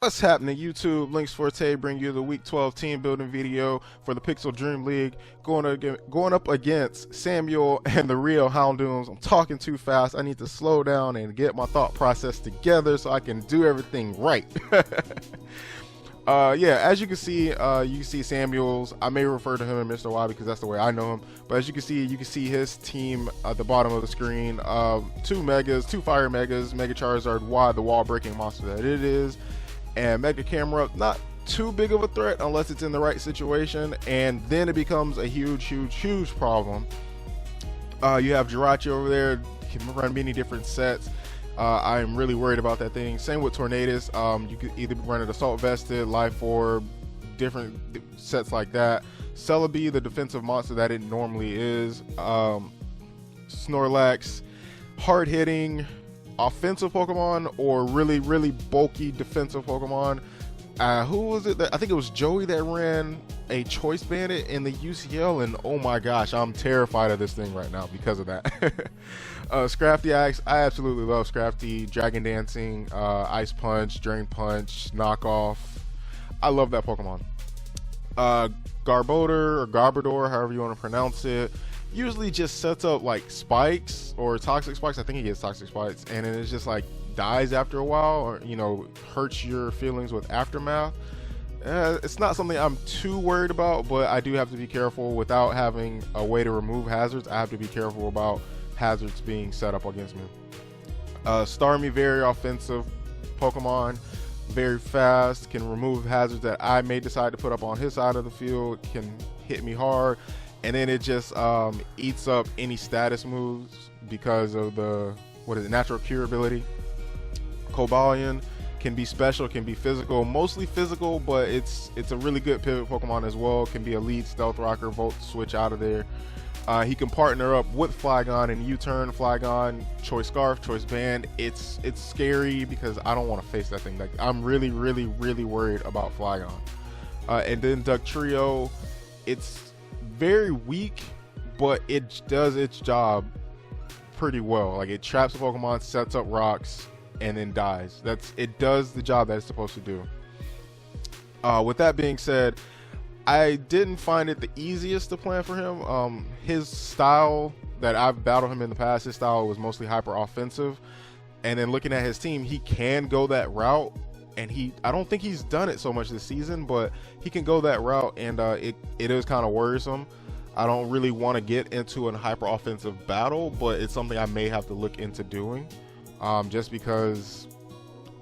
What's happening, YouTube? Links Forte bring you the Week 12 team building video for the Pixel Dream League, going up against Samuel and the real Houndooms. I'm talking too fast. I need to slow down and get my thought process together so I can do everything right. Yeah, as you can see Samuel's. I may refer to him as Mr. Y because that's the way I know him. But as you can see his team at the bottom of the screen. Two fire megas, Mega Charizard Y, the wall breaking monster that it is. And Mega Camera, not too big of a threat unless it's in the right situation, and then it becomes a huge problem. You have Jirachi over there, can run many different sets. I'm really worried about that thing. Same with Tornadus. You could either run it Assault Vested, Life Orb, different sets like that. Celebi, the defensive monster that it normally is. Snorlax, hard hitting offensive Pokemon or really bulky defensive Pokemon. Who was it? I think it was Joey that ran a Choice Bandit in the UCL, and oh my gosh, I'm terrified of this thing right now because of that. Scrafty, I absolutely love Scrafty. Dragon Dancing, Ice Punch, Drain Punch, Knockoff. I love that Pokemon. Garbodor or Garbodor, however you want to pronounce it, usually just sets up like spikes or toxic spikes. I think he gets toxic spikes, and then it's just like dies after a while, or hurts your feelings with aftermath. It's not something I'm too worried about, but I do have to be careful. Without having a way to remove hazards, I have to be careful about hazards being set up against me. Starmie, very offensive Pokemon, very fast, can remove hazards that I may decide to put up on his side of the field, can hit me hard, and then it just eats up any status moves because of the natural cure ability. Cobalion can be special, can be physical, mostly physical, but it's a really good pivot Pokemon as well. Can be a lead Stealth Rocker, Volt switch out of there. He can partner up with Flygon and U-turn Flygon, Choice Scarf, Choice Band. It's scary because I don't want to face that thing. Like, I'm really worried about Flygon. And then Dugtrio, it's very weak, but it does its job pretty well. Like, it traps the Pokemon, sets up rocks, and then dies. It does the job that it's supposed to do. With that being said, I didn't find it the easiest to plan for him. His style that I've battled him in the past, his style was mostly hyper offensive, and then looking at his team, he can go that route, and I don't think he's done it so much this season, but he can go that route, and it is kind of worrisome. I don't really want to get into a hyper offensive battle, but it's something I may have to look into doing, just because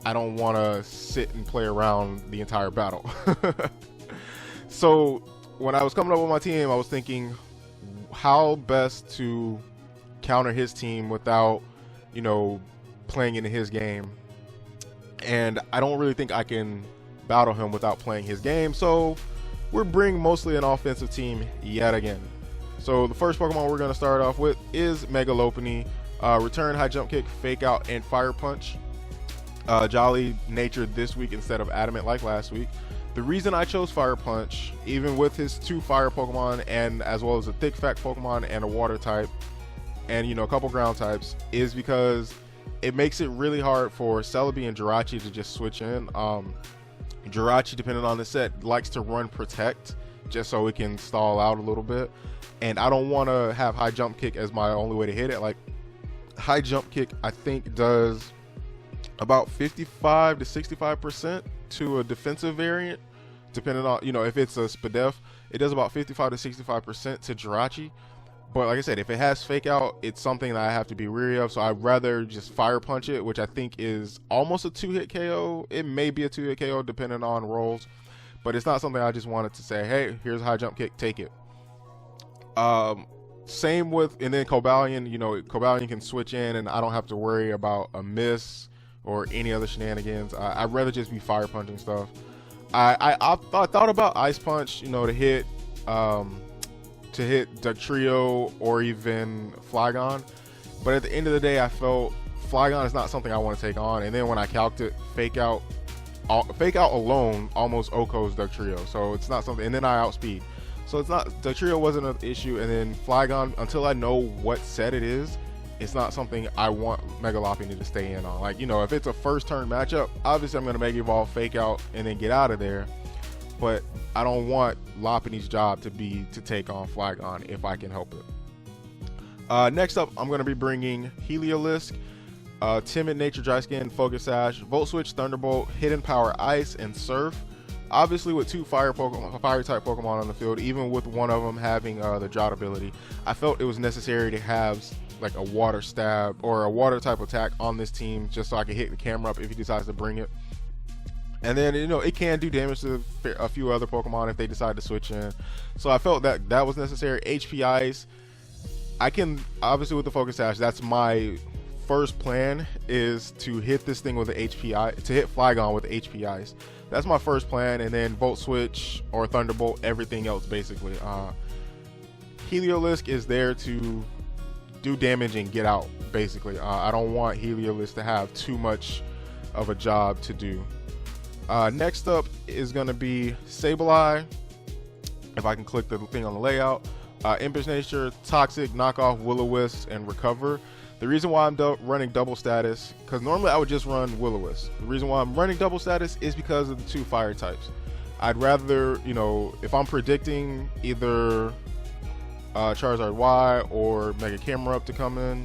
I don't want to sit and play around the entire battle. So when I was coming up with my team, I was thinking how best to counter his team without, playing into his game. And I don't really think I can battle him without playing his game. So we're bringing mostly an offensive team yet again. So the first Pokemon we're going to start off with is Mega Lopunny. Return, High Jump Kick, Fake Out, and Fire Punch. Jolly Nature this week instead of Adamant like last week. The reason I chose Fire Punch, even with his two fire Pokemon and as well as a thick fat Pokemon and a water type and a couple ground types, is because it makes it really hard for Celebi and Jirachi to just switch in. Jirachi, depending on the set, likes to run Protect just so it can stall out a little bit, and I don't want to have High Jump Kick as my only way to hit it. Like, High Jump Kick I think does about 55 to 65% to a defensive variant, depending on if it's a Spadef, it does about 55 to 65% to Jirachi. But like I said, if it has Fake Out, it's something that I have to be weary of, so I'd rather just Fire Punch it, which I think is almost a 2-hit KO. It may be a 2-hit KO depending on rolls, but it's not something I just wanted to say, hey, here's a High Jump Kick, take it. Same with, and then Cobalion, Cobalion can switch in and I don't have to worry about a miss or any other shenanigans. I'd rather just be fire punching stuff. I thought about Ice Punch, to hit Dugtrio or even Flygon, but at the end of the day, I felt Flygon is not something I want to take on. And then when I calced it, Fake Out alone almost OHKOs Dugtrio, so it's not something. And then I outspeed, so it's not, Dugtrio wasn't an issue. And then Flygon, until I know what set it is, it's not something I want Mega Lopunny to stay in on. Like, you know, if it's a first turn matchup, obviously I'm going to Mega Evolve, Fake Out, and then get out of there. But I don't want Lopunny's job to be to take on Flygon if I can help it. Next up, I'm going to be bringing Heliolisk, Timid Nature, Dry Skin, Focus Sash, Volt Switch, Thunderbolt, Hidden Power, Ice, and Surf. Obviously, with two fire type Pokemon on the field, even with one of them having the Drought ability, I felt it was necessary to have like a water stab or a water type attack on this team, just so I can hit the camera up if he decides to bring it. And then, you know, it can do damage to a few other Pokemon if they decide to switch in. So I felt that that was necessary. HP Ice, I can, obviously with the Focus Sash, that's my first plan, is to hit this thing with the HP, to hit Flygon with the HP Ice. That's my first plan, and then Volt Switch or Thunderbolt, everything else basically. Heliolisk is there to do damage and get out, basically. I don't want Heliolisk to have too much of a job to do. Next up is going to be Sableye. If I can click the thing on the layout. Impish Nature, Toxic, Knockoff, Will-O-Wisp, and Recover. The reason why I'm running double status, because normally I would just run Will-O-Wisp. The reason why I'm running double status is because of the two fire types. I'd rather, you know, if I'm predicting either Charizard Y or Mega Camera Up to come in,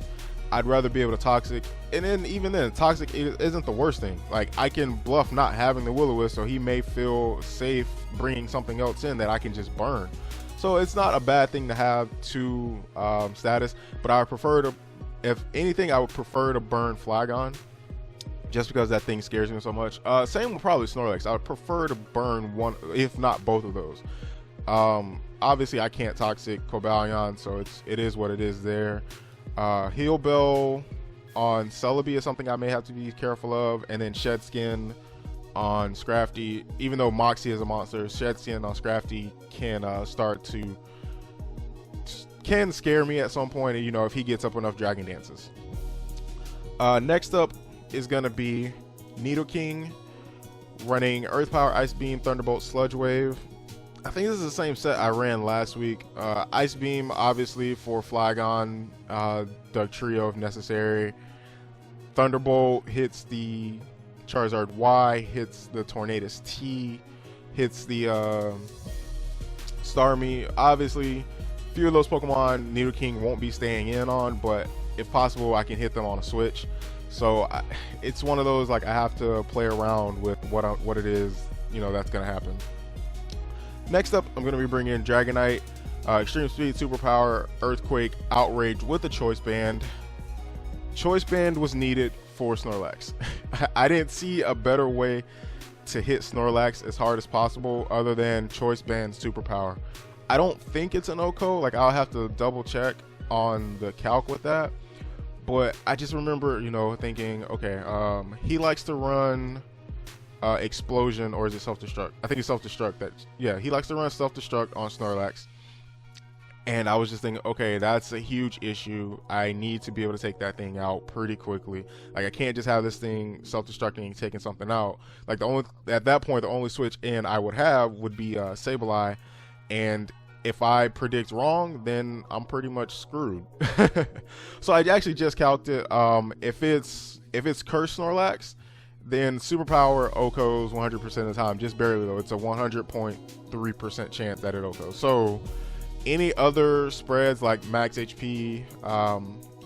I'd rather be able to Toxic. And then even then, Toxic isn't the worst thing. Like, I can bluff not having the Will-O-Wisp, so he may feel safe bringing something else in that I can just burn. So it's not a bad thing to have two status, but I would prefer to, if anything, I would prefer to burn Flygon, just because that thing scares me so much. Same with probably Snorlax. I would prefer to burn one, if not both of those. Obviously, I can't Toxic Cobalion, so it is what it is there. Heal Bell on Celebi is something I may have to be careful of, and then Shed Skin on Scrafty. Even though Moxie is a monster, Shed Skin on Scrafty can scare me at some point, you know, if he gets up enough Dragon Dances. Next up is going to be Nidoking, running Earth Power, Ice Beam, Thunderbolt, Sludge Wave. I think this is the same set I ran last week. Ice Beam, obviously, for Flygon, Dugtrio if necessary. Thunderbolt hits the Charizard Y, hits the Tornadus T, hits the Starmie. Obviously, a few of those Pokemon Nidoking won't be staying in on, but if possible, I can hit them on a switch. So it's one of those, like, I have to play around with what it is, you know, that's going to happen. Next up, I'm going to be bringing in Dragonite, Extreme Speed, Superpower, Earthquake, Outrage with the Choice Band. Choice Band was needed for Snorlax. I didn't see a better way to hit Snorlax as hard as possible other than Choice Band Superpower. I don't think it's an OHKO, like I'll have to double check on the calc with that, but I just remember, you know, thinking, okay, he likes to run Explosion, or is it Self-Destruct? I think it's Self-Destruct. Yeah, he likes to run Self-Destruct on Snorlax. And I was just thinking, okay, that's a huge issue. I need to be able to take that thing out pretty quickly. Like, I can't just have this thing self-destructing and taking something out. Like, at that point, the only switch in I would have would be Sableye. And if I predict wrong, then I'm pretty much screwed. So I actually just calced it. If it's Cursed Snorlax, then Superpower OHKOs 100% of the time, just barely though. It's a 100.3% chance that it OHKOs. So any other spreads like max HP,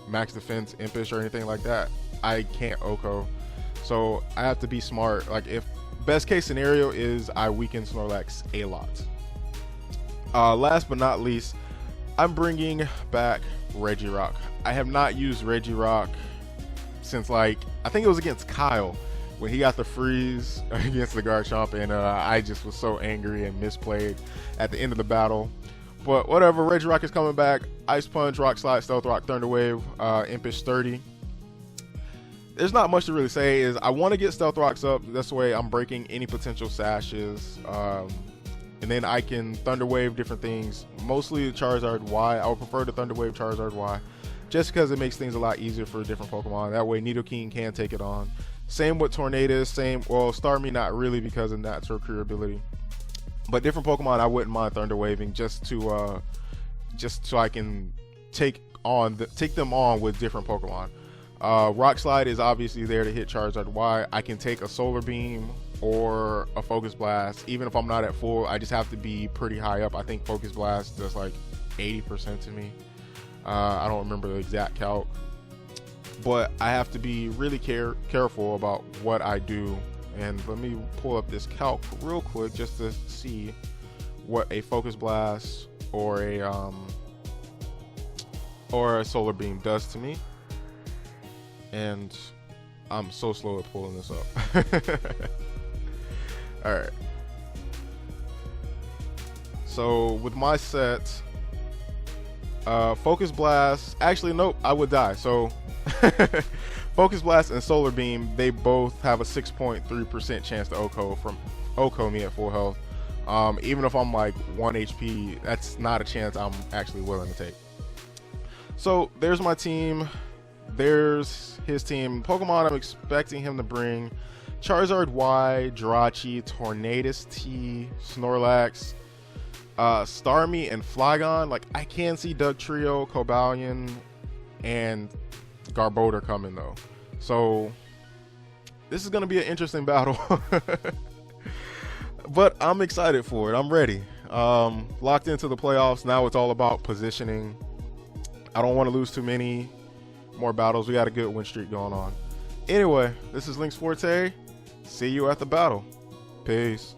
max defense, impish, or anything like that, I can't OHKO. So I have to be smart. Like, if best case scenario is I weaken Snorlax a lot. Last but not least, I'm bringing back Regirock. I have not used Regirock since, like, I think it was against Kyle when he got the freeze against the Garchomp, and I just was so angry and misplayed at the end of the battle. But whatever, Regirock is coming back. Ice Punch, Rock Slide, Stealth Rock, Thunder Wave, Impish 30. There's not much to really say. Is I want to get Stealth Rocks up. This way I'm breaking any potential sashes. And then I can Thunder Wave different things. Mostly Charizard Y. I would prefer to Thunder Wave Charizard Y, just because it makes things a lot easier for different Pokemon. That way Nidoking can take it on. Same with Tornadus. Well, Starmie not really because of natural career ability. But different Pokemon I wouldn't mind Thunder Waving just so I can take take them on with different Pokemon. Rock Slide is obviously there to hit Charizard Y. I can take a Solar Beam or a Focus Blast. Even if I'm not at full, I just have to be pretty high up. I think Focus Blast does like 80% to me. I don't remember the exact calc, but I have to be really careful about what I do. And let me pull up this calc real quick just to see what a Focus Blast or a Solar Beam does to me. And I'm so slow at pulling this up. All right. So with my set, Focus Blast, actually nope, I would die. So Focus Blast and Solar Beam, they both have a 6.3% chance to OHKO me at full health. Even if I'm like 1 HP, that's not a chance I'm actually willing to take. So there's my team. There's his team. Pokemon I'm expecting him to bring: Charizard Y, Jirachi, Tornadus T, Snorlax, Starmie, and Flygon. Like, I can see Dugtrio, Cobalion, and Garbodor coming though. So this is going to be an interesting battle. But I'm excited for it. I'm ready. Locked into the playoffs. Now it's all about positioning. I don't want to lose too many more battles. We got a good win streak going on. Anyway, this is Link's Forte. See you at the battle. Peace.